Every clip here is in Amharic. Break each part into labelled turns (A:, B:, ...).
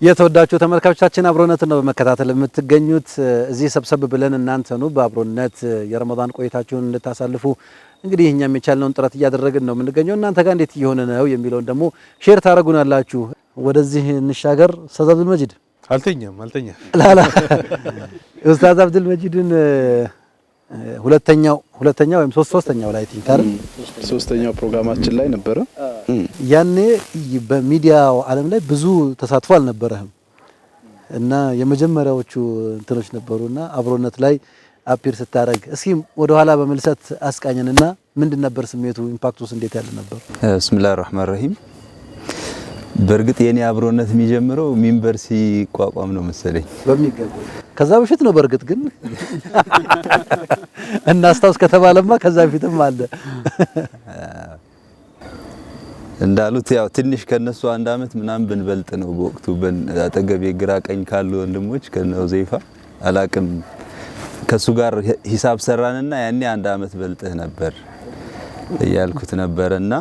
A: የተወዳችሁ ተመልካቾቻችን አብሮነት ነው በመከታተል የምትገኙት። እዚህ ሰብሰብ ብለን እናንተኑ በአብሮነት የረመዳን ቆይታችሁን እንድታሳልፉ እንግዲህ እኛም የቻልነውን ጥረት እያደረግን ነው የምንገኘው። እናንተ ጋር እንዴት እየሆነ ነው የሚለውን ደግሞ ሼር ታደርጉናላችሁ። ወደዚህ እንሻገር። ኡስታዝ አብዱል መጂድ
B: አልተኛም
A: ላላ ኡስታዝ አብዱል መጂድን ሁለተኛው ወይም ሶስተኛው ላይ ቲንካር
B: ሶስተኛው ፕሮግራማችን ላይ ነበረ።
A: ያኔ በሚዲያው ዓለም ላይ ብዙ ተሳትፎ አልነበረህም እና የመጀመሪያዎቹ እንትኖች ነበሩና አብሮነት ላይ አፒር ስታረግ እስኪ ወደ ኋላ በመልሰት አስቃኘንና ምንድን ነበር ስሜቱ? ኢምፓክቱስ እንዴት ያለ ነበር?
C: ብስሚላሂር ረህማኒር ረሂም። በእርግጥ የኔ አብሮነት የሚጀምረው ሚንበር ሲቋቋም ነው መሰለኝ።
A: በሚገባ ከዛ በፊት ነው። በእርግጥ ግን እናስታውስ ከተባለማ ከዛ በፊትም አለ።
C: እንዳሉት ያው ትንሽ ከነሱ አንድ አመት ምናምን ብንበልጥ ነው በወቅቱ። አጠገቤ ግራ ቀኝ ካሉ ወንድሞች ከነው ዘይፋ አላቅም ከሱ ጋር ሂሳብ ሰራንና ያኔ አንድ አመት በልጥህ ነበር ያልኩት ነበርና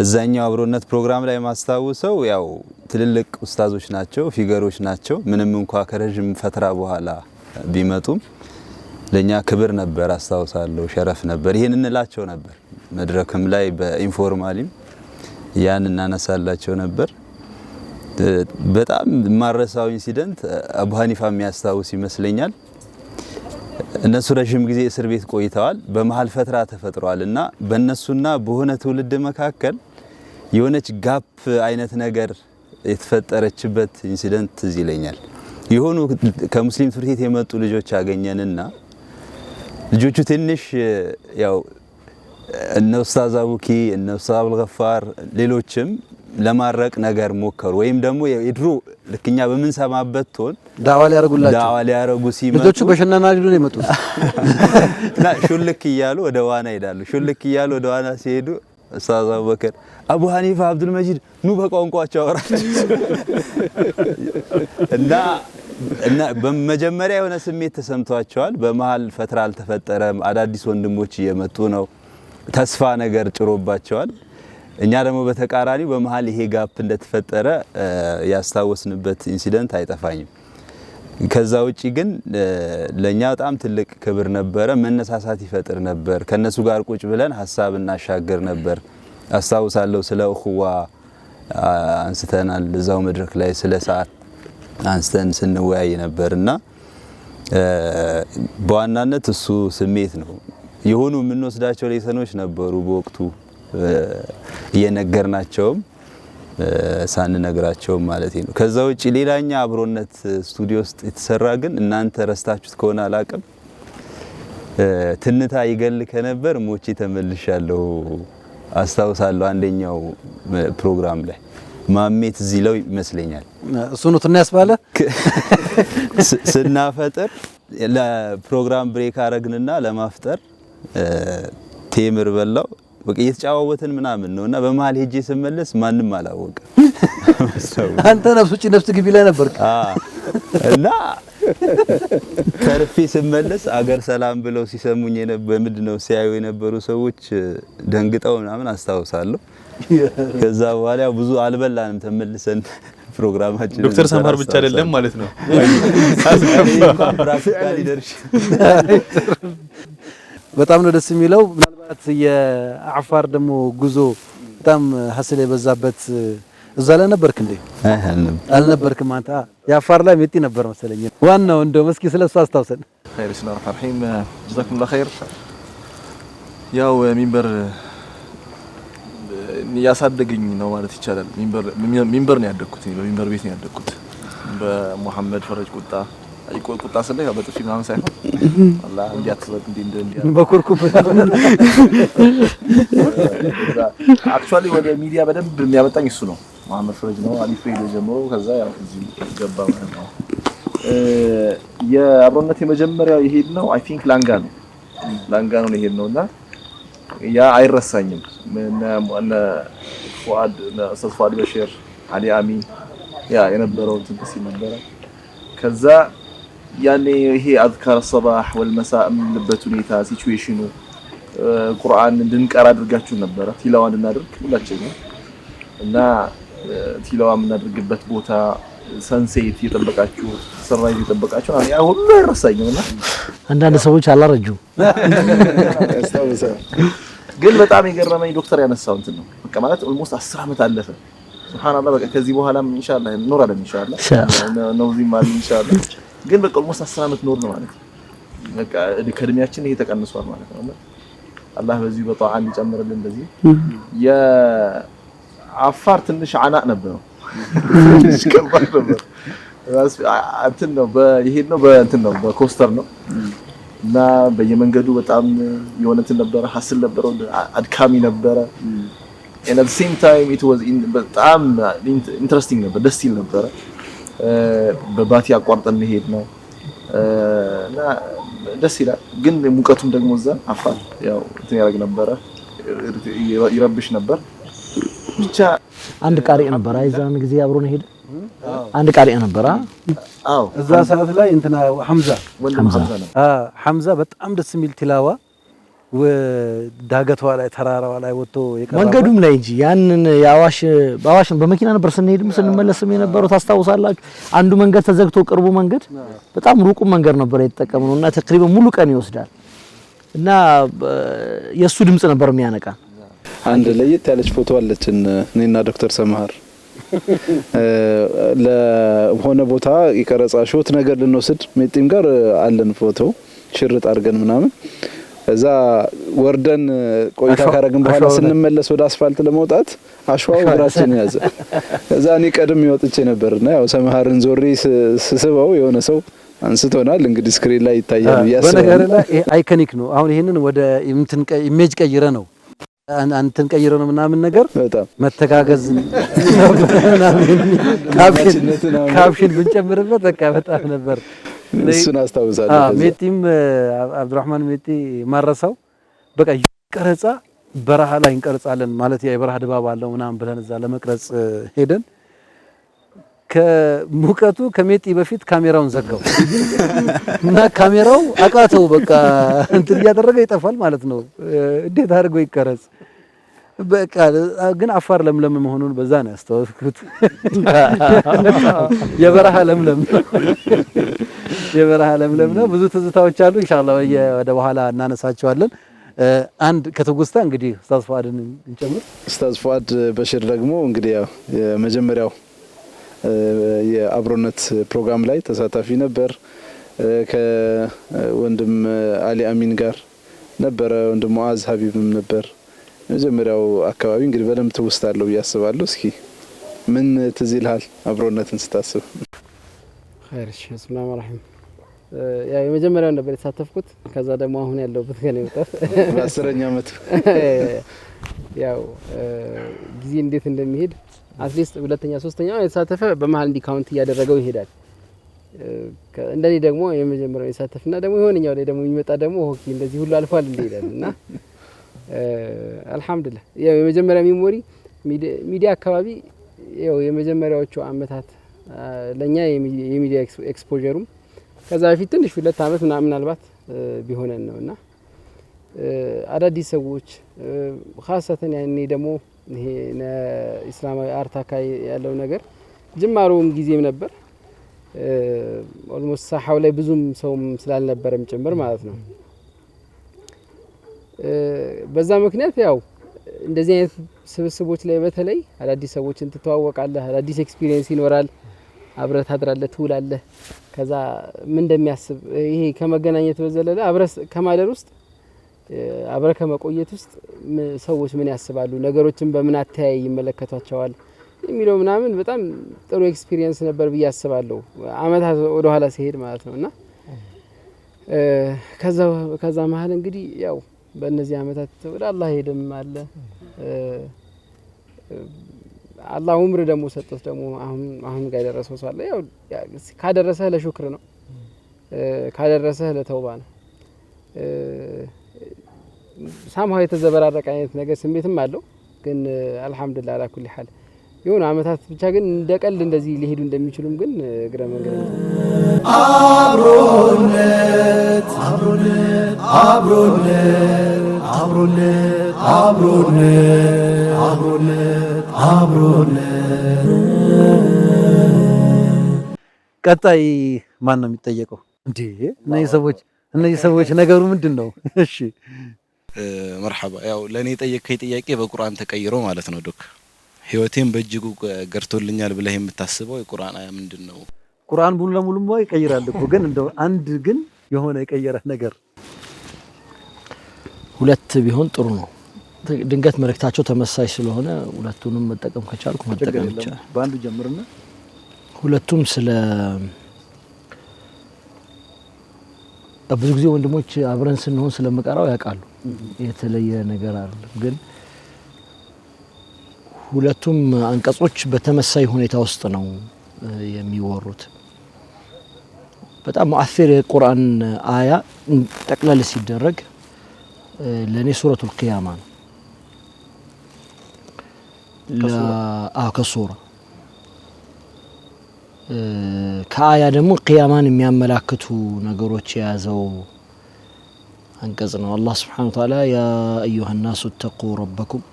C: እዛኛው አብሮነት ፕሮግራም ላይ ማስታወሰው ያው ትልልቅ ኡስታዞች ናቸው፣ ፊገሮች ናቸው። ምንም እንኳን ከረጅም ፈትራ በኋላ ቢመጡም ለኛ ክብር ነበር፣ አስታውሳለሁ፣ ሸረፍ ነበር። ይሄን እንላቸው ነበር መድረክም ላይ በኢንፎርማሊም ያን እናነሳላቸው ነበር። በጣም ማረሳው ኢንሲደንት አቡ ሐኒፋ የሚያስታውስ ይመስለኛል። እነሱ ረጅም ጊዜ እስር ቤት ቆይተዋል። በመሃል ፈትራ ተፈጥሯልና በእነሱና በሆነ ትውልድ መካከል የሆነች ጋፕ አይነት ነገር የተፈጠረችበት ኢንሲደንት ትዝ ይለኛል። የሆኑ ከሙስሊም ትምህርት ቤት የመጡ ልጆች አገኘንና ልጆቹ ትንሽ ያው እነ ኡስታዝ አቡኪ እነ ኡስታዝ አብልገፋር ሌሎችም ለማረቅ ነገር ሞከሩ። ወይም ደግሞ የድሮ ልክኛ በመንሰማበት ቶን
A: ዳዋ ሊያረጉ ሲመጡ
C: ልጆቹ በሽናና ሊሉ ነው የመጡት እና ሹልክ እያሉ ወደ ዋና ይሄዳሉ። ሹልክ እያሉ ወደ ዋና ሲሄዱ ኡስታዝ አቡበከር አቡ ሐኒፋ አብዱል መጂድ ኑ በቋንቋቸው አወራቸው እና በመጀመሪያ የሆነ ስሜት ተሰምቷቸዋል። በመሃል ፈትራ አልተፈጠረም። አዳዲስ ወንድሞች እየመጡ ነው። ተስፋ ነገር ጭሮባቸዋል። እኛ ደግሞ በተቃራኒው በመሃል ይሄ ጋፕ እንደተፈጠረ ያስታወስንበት ኢንሲደንት አይጠፋኝም። ከዛ ውጪ ግን ለኛ በጣም ትልቅ ክብር ነበረ። መነሳሳት ይፈጥር ነበር። ከነሱ ጋር ቁጭ ብለን ሐሳብ እናሻገር ነበር። አስታውሳለሁ ስለ እኹዋ አንስተናል። እዛው መድረክ ላይ ስለ ሰዓት አንስተን ስንወያይ ነበርና በዋናነት እሱ ስሜት ነው። የሆኑ የምንወስዳቸው ሌሰኖች ነበሩ በወቅቱ እየነገርናቸውም ሳንነግራቸውም ማለት ነው። ከዛ ውጪ ሌላኛ አብሮነት ስቱዲዮ ውስጥ የተሰራ ግን እናንተ ረስታችሁት ከሆነ አላቅም ትንታ ይገል ከነበር ሞቼ ተመልሻለሁ አስታውሳለሁ። አንደኛው ፕሮግራም ላይ ማሜት እዚለው ይመስለኛል
A: እሱ ነው ትና ያስባለ
C: ስናፈጥር ለፕሮግራም ብሬክ አረግንና ለማፍጠር ቴምር በላው በቃ እየተጫዋወትን ምናምን ነውና በመሃል ሄጄ ስመለስ ማንንም አላወቀ።
A: አንተ ነፍስ ግቢ ላይ ነበርክ
C: እና ተርፌ ስመለስ አገር ሰላም ብለው ሲሰሙኝ ምንድነው ሲያዩ የነበሩ ሰዎች ደንግጠው ምናምን አስታውሳለሁ። ከዛ በኋላ ብዙ አልበላንም ተመልሰን ፕሮግራማችን
B: ዶክተር ሰማር ብቻ አይደለም ማለት ነው።
C: ፕራክቲካሊ ደርሽ
A: በጣም ነው ደስ የሚለው። ምናልባት የአፋር ደግሞ ጉዞ በጣም ሐስል የበዛበት እዛ ላይ ነበርክ እንዴ? አልነበርክም አንተ? የአፋር ላይ መጤ ነበር መሰለኝ። ዋናው እንደው እስኪ ስለሱ አስታውሰን።
D: خير بسم الله الرحمن الرحيم جزاكم الله خير። ያው ሚንበር ያሳደገኝ ነው ማለት ይቻላል። ሚንበር ነው ያደግኩት። በሚንበር ቤት ነው ያደግኩት። በመሐመድ ፈረጅ ቁጣ ስለ ያው በጥፊ ምናምን ሳይሆን አላህ እንዲያክበት እንዲያ
A: በኩርኩም
D: አክቹአሊ ወደ ሚዲያ በደንብ የሚያመጣኝ እሱ ነው። መሐመድ ፈረጅ ነው አሊፍ ሬዲዮ ጀምሮ ከዛ ያው እዚህ ገባ ማለት ነው። የአብሮነት የመጀመሪያው ይሄድ ነው አይ ቲንክ ላንጋ ነው ይሄድ ነውና ያ አይረሳኝም። እነ ፉአድ ኡስታዝ ፉአድ በሽር አሊ አሚ ያ የነበረው ትንሽ ነበር። ከዛ ያኔ ይሄ አዝካር الصباح والمساء የምንልበት ሁኔታ ሲቹዌሽኑ ቁርአን እንድንቀራ አድርጋችሁ ነበር ቲላዋ እንድናደርግ ሁላችንም እና ቲላዋ የምናደርግበት ቦታ ሰንሴት እየጠበቃችሁ ሰንራይዝ እየጠበቃችሁ ያ ሁሉ አይረሳኝምና አንዳንድ ሰዎች አላረጁም ግን በጣም የገረመኝ ዶክተር ያነሳው እንትን ነው በቃ ማለት ኦልሞስት 10 አመት አለፈ ሱብሃንአላህ በቃ ከዚህ በኋላም ኢንሻአላህ እንኖራለን ኢንሻአላህ ነውዚም ማለት ኢንሻአላህ ግን በቃ ኦልሞስት 10 አመት ኖር ነው ማለት በቃ ከእድሜያችን ይሄ ተቀንሷል ማለት ነው አላህ በዚህ በጧዓ እንዲጨምርልን እንደዚህ የአፋር ትንሽ አናቅ ነበር ትንሽ ከባድ ነበር እንትን ነው በይሄድ ነው በእንትን ነው በኮስተር ነው እና በየመንገዱ በጣም የሆነ እንትን ነበር ሐስል ነበር አድካሚ ነበር and at the same time it was በጣም interesting ነበር ደስ ይል ነበር በባቲ አቋርጠን መሄድ ነው እና ደስ ይላል ግን ሙቀቱም ደግሞ እዛ አፋር ያው እንትን ያደርግ ነበር ይረብሽ ነበር ብቻ አንድ ቃሪ ነበር አይዛን ጊዜ አብሮን ሄደ አንድ ቃሪ ነበር አዎ
A: እዛ ሰዓት ላይ እንትና ሐምዛ በጣም ደስ የሚል ቲላዋ ወዳገቷ ላይ ተራራዋ ላይ ወጥቶ የቀረበ
D: መንገዱም ላይ እንጂ ያንን በአዋሽን በመኪና ነበር ስንሄድም ስንመለስም የነበረው ታስታውሳላችሁ አንዱ መንገድ ተዘግቶ ቅርቡ መንገድ በጣም ሩቁ መንገድ ነበር የተጠቀምነውና ተቅሪበን ሙሉ ቀን ይወስዳል እና የሱ ድምጽ ነበር የሚያነቃ
B: አንድ ለየት ያለች ፎቶ አለችን እኔና ዶክተር ሰማሃር ለሆነ ቦታ ይቀረጻ ሾት ነገር ልንወስድ ሜጢም ጋር አለን ፎቶ ሽርጥ አድርገን ምናምን እዛ ወርደን ቆይታ ካረግን በኋላ ስንመለስ ወደ አስፋልት ለመውጣት አሽዋው እግራችን ያዘ እዛ እኔ ቀድም ይወጥቼ ነበርና ያው ሰማሃርን ዞሪ ስስበው የሆነ ሰው አንስቶናል እንግዲህ ስክሪን ላይ ይታያል ያሰበው
A: በነገር ላይ አይኮኒክ ነው አሁን ይሄንን ወደ እንትን ኢሜጅ ቀይረ ነው አንተን ቀይረ ነው ምናምን ነገር
B: በጣም
A: መተጋገዝ ካፕሽን ብንጨምርበት በቃ በጣም ነበር
B: እሱን አስተዋውሳለሁ
A: ሜቲም አብዱራህማን ሜቲ ማረሳው በቃ ቀረጻ በረሃ ላይ እንቀርጻለን ማለት የበረሃ ድባብ አለው ምናምን ብለን እዛ ለመቅረጽ ሄደን ከሙቀቱ ከሜቲ በፊት ካሜራውን ዘጋው እና ካሜራው አቃተው በቃ እንትን እያደረገ ይጠፋል ማለት ነው እንዴት አድርጎ ይቀረጽ በቃ ግን አፋር ለምለም መሆኑን በዛ ነው ያስተዋወቅኩት የበረሃ ለምለም ነው ብዙ ትዝታዎች አሉ ኢንሻአላህ ወደ በኋላ እናነሳቸዋለን አንድ ከተጉስታ እንግዲህ ኡስታዝ ፉአድን እንጨምር
B: ኡስታዝ ፉአድ በሽር ደግሞ እንግዲህ ያው የመጀመሪያው የአብሮነት ፕሮግራም ላይ ተሳታፊ ነበር ከወንድም አሊ አሚን ጋር ነበር ወንድም ሙአዝ ሀቢብም ነበር መጀመሪያው አካባቢ እንግዲህ በደንብ ትውስታለው ያስባለሁ እስኪ ምን ትዝ ይልሃል አብሮነትን ስታስብ
E: خير بسم الله الرحمن ያው የመጀመሪያው ነበር የተሳተፍኩት ከዛ ደግሞ አሁን ያለውበት ገና ይወጣል
B: በ10ኛ አመት
E: ያው ጊዜ እንዴት እንደሚሄድ አትሊስት ሁለተኛ ሶስተኛ የተሳተፈ በመሃል እንዲ ካውንት ያደረገው ይሄዳል እንደኔ ደግሞ የመጀመሪያው የተሳተፈና ደግሞ የሆነኛው ላይ ደግሞ የሚመጣ ደግሞ ሆኪ እንደዚህ ሁሉ አልፏል እንደይላልና አልহামዱሊላህ ያው የመጀመሪያ ሚሞሪ ሚዲያ አካባቢ ያው የመጀመሪያዎቹ አመታት ለኛ የሚዲያ ኤክስፖዠሩም ከዛ በፊት ትንሽ 2 አመት ምናልባት ቢሆነን ነውና አዳዲስ ሰዎች ኻሰተን ያኔ ደግሞ ይሄ እስላማዊ አርት አካይ ያለው ነገር ጅማሮም ጊዜም ነበር ኦልሞስት ሳሐው ላይ ብዙም ሰውም ስላልነበረም ጭምር ማለት ነው በዛ ምክንያት ያው እንደዚህ አይነት ስብስቦች ላይ በተለይ አዳዲስ ሰዎችን ተተዋወቃለህ አዳዲስ ኤክስፒሪየንስ ይኖራል አብረህ ታድራለህ ትውላለህ ከዛ ምን እንደሚያስብ ይሄ ከመገናኘት በዘለለ አብረህ ከማደር ውስጥ አብረህ ከመቆየት ውስጥ ሰዎች ምን ያስባሉ ነገሮችን በምን አተያይ ይመለከቷቸዋል የሚለው ምናምን በጣም ጥሩ ኤክስፒሪየንስ ነበር ብዬ አስባለሁ አመታት ወደ ኋላ ሲሄድ ማለት ነውና ከዛ መሃል እንግዲህ ያው በእነዚህ አመታት ወደ አላህ ሄደም አለ አላህ ዑምር ደግሞ ሰጥቶት ደግሞ አሁን ጋር ደረሰው ሰው አለ ያው ካደረሰህ ለሹክር ነው ካደረሰህ ለተውባ ነው ሳምሃ የተዘበራረቀ አይነት ነገር ስሜትም አለው ግን አልহামዱሊላህ አላ ኩሊ ሐል የሆነ አመታት ብቻ ግን እንደቀልድ እንደዚህ ሊሄዱ እንደሚችሉም ግን እግረ መንገድ አብሮነት
A: አብሮነት አብሮነት አብሮነት አብሮነት። ቀጣይ ማን ነው የሚጠየቀው እንዴ? እነዚህ ሰዎች ነገሩ ምንድነው? እሺ
F: መርሐባ። ያው ለኔ የጠየቀኝ ጥያቄ በቁርአን ተቀይሮ ማለት ነው ዶክ ህይወቴን በእጅጉ ገርቶልኛል ብለህ የምታስበው የቁርአን አያ ምንድነው?
A: ቁርአን ሙሉ ለሙሉ ይቀይራል እኮ ግን እንደው አንድ ግን የሆነ የቀየረ ነገር
G: ሁለት ቢሆን ጥሩ ነው። ድንገት መልእክታቸው ተመሳሳይ ስለሆነ ሁለቱንም መጠቀም ከቻልኩ መጠቀም ይቻላል።
A: በአንዱ ጀምርና
G: ሁለቱም ስለ ብዙ ጊዜ ወንድሞች አብረን ስንሆን ስለመቀራው ያውቃሉ። የተለየ ነገር አይደለም። ግን ሁለቱም አንቀጾች በተመሳሳይ ሁኔታ ውስጥ ነው የሚወሩት። በጣም ሙአሲር የቁርአን አያ ጠቅለል ሲደረግ ለኔ ሱረቱል ቂያማ ነው። ከሱራ ከአያ ደግሞ ቂያማን የሚያመላክቱ ነገሮች የያዘው አንቀጽ ነው። አላህ ስብሓነሁ ወተዓላ ያ አዩሃ ናሱ ተቁ ረበኩም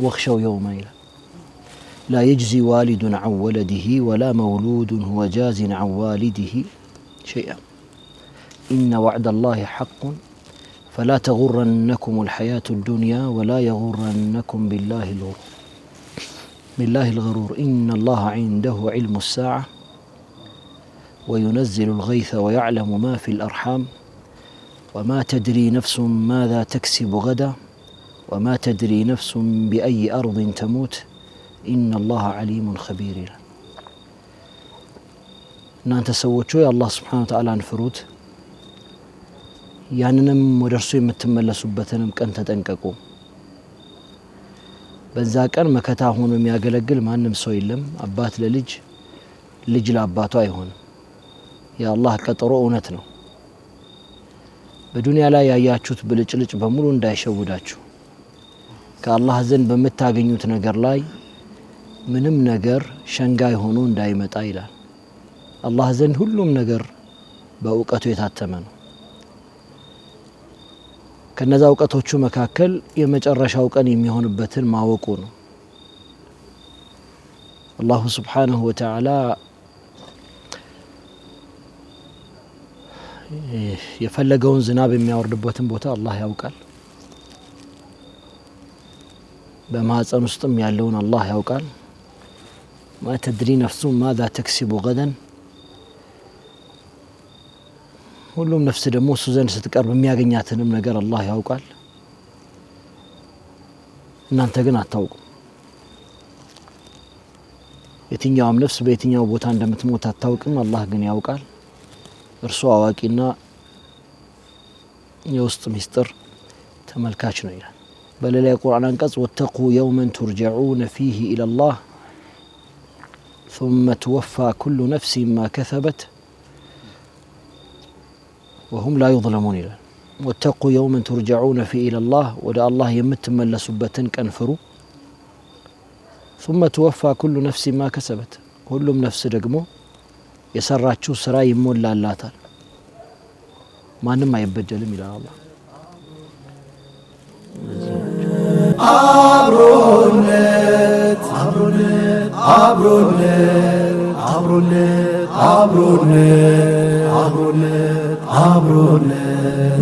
G: ወኽሸው የውመ ይላል ላ የጅዚ ዋሊዱን ዐን ወለዲሂ ወላ መውሉዱን ሁወ ጃዚን ዐን ዋሊዲሂ ሸይአን ኢነ ወዕደላሂ ሐቁን ፈላ ተጉረነኩም ልሐያቱ ዱንያ ወላ የጉረነኩም ቢላሂ الغرور إن الله عنده علم الساعة وينزل الغيث ويعلم ما في الأرحام وما تدري نفس ماذا تكسب غدا وما تدري نفس بأي أرض تموت إن الله عليم خبير. እናንተ ሰዎች ሆይ አላህ ስብሓነሁ ወተዓላ ፍሩት፣ ያንንም ወደ እርሱ የምትመለሱበትንም ቀን ተጠንቀቁ። በዛ ቀን መከታ ሆኖ የሚያገለግል ማንም ሰው የለም። አባት ለልጅ፣ ልጅ ለአባቱ አይሆንም። የአላህ ቀጠሮ እውነት ነው። በዱንያ ላይ ያያችሁት ብልጭልጭ በሙሉ እንዳይሸውዳችሁ፣ ከአላህ ዘንድ በምታገኙት ነገር ላይ ምንም ነገር ሸንጋይ ሆኖ እንዳይመጣ ይላል። አላህ ዘንድ ሁሉም ነገር በእውቀቱ የታተመ ነው። ከነዛ እውቀቶቹ መካከል የመጨረሻው ቀን የሚሆንበትን ማወቁ ነው። አላሁ ስብሓነሁ ወተዓላ የፈለገውን ዝናብ የሚያወርድበትን ቦታ አላህ ያውቃል። በማህፀን ውስጥም ያለውን አላህ ያውቃል። ማ ተድሪ ነፍሱ ማዛ ተክሲቡ ገደን። ሁሉም ነፍስ ደግሞ እሱ ዘንድ ስትቀርብ የሚያገኛትንም ነገር አላህ ያውቃል። እናንተ ግን አታውቁም። የትኛውም ነፍስ በየትኛው ቦታ እንደምትሞት አታውቅም። አላህ ግን ያውቃል። እርሱ አዋቂና የውስጥ ሚስጥር ተመልካች ነው ይላል። በሌላ የቁርአን አንቀጽ ወተቁ የውመን ቱርጀዑነ ፊህ ኢለላህ ثم توفى كل نفس ما كسبت وهم لا يظلمون ይላል። ወተቁ የውመን ቱርጀዑነ ፊህ ኢለላህ ወደ አላህ የምትመለሱበትን ቀን ፍሩ። ثم توفى كل نفس ما كسبت ሁሉም ነፍስ ደግሞ የሰራችው ስራ ይሞላላታል፣ ማንም አይበደልም ይላል አላህ። አብሮነት አብሮነት አብሮነት አብሮነት አብሮነት አብሮነት አብሮነት